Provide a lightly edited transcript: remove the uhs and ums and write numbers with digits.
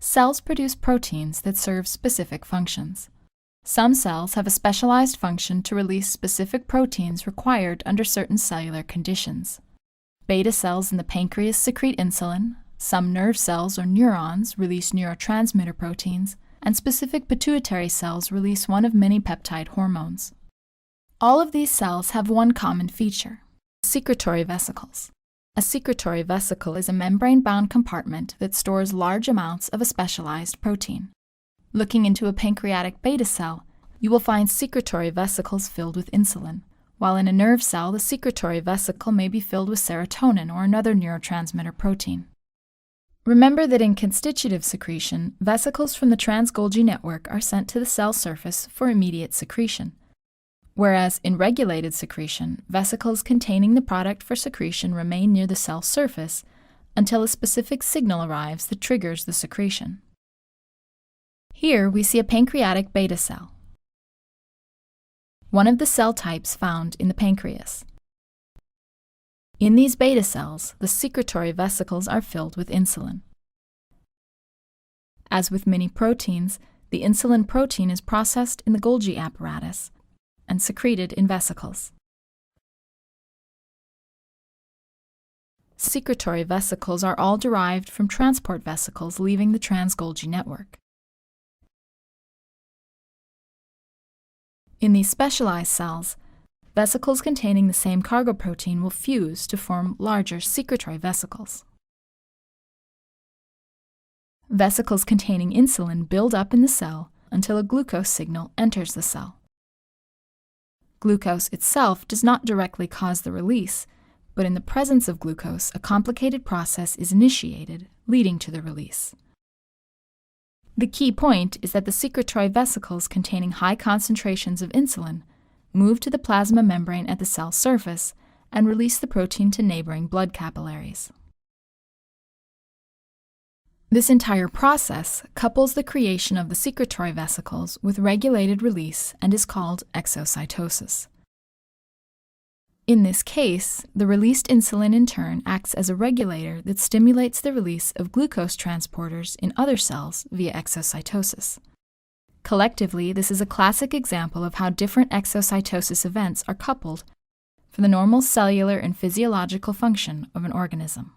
Cells produce proteins that serve specific functions. Some cells have a specialized function to release specific proteins required under certain cellular conditions. Beta cells in the pancreas secrete insulin, some nerve cells or neurons release neurotransmitter proteins, and specific pituitary cells release one of many peptide hormones. All of these cells have one common feature: secretory vesicles. A secretory vesicle is a membrane-bound compartment that stores large amounts of a specialized protein. Looking into a pancreatic beta cell, you will find secretory vesicles filled with insulin, while in a nerve cell, the secretory vesicle may be filled with serotonin or another neurotransmitter protein. Remember that in constitutive secretion, vesicles from the trans-Golgi network are sent to the cell surface for immediate secretion, whereas in regulated secretion, vesicles containing the product for secretion remain near the cell surface until a specific signal arrives that triggers the secretion. Here we see a pancreatic beta cell, one of the cell types found in the pancreas. In these beta cells, the secretory vesicles are filled with insulin. As with many proteins, the insulin protein is processed in the Golgi apparatus and secreted in vesicles. Secretory vesicles are all derived from transport vesicles leaving the trans-Golgi network. In these specialized cells, vesicles containing the same cargo protein will fuse to form larger secretory vesicles. Vesicles containing insulin build up in the cell until a glucose signal enters the cell. Glucose itself does not directly cause the release, but in the presence of glucose, a complicated process is initiated, leading to the release. The key point is that the secretory vesicles containing high concentrations of insulin move to the plasma membrane at the cell surface and release the protein to neighboring blood capillaries. This entire process couples the creation of the secretory vesicles with regulated release and is called exocytosis. In this case, the released insulin in turn acts as a regulator that stimulates the release of glucose transporters in other cells via exocytosis. Collectively, this is a classic example of how different exocytosis events are coupled for the normal cellular and physiological function of an organism.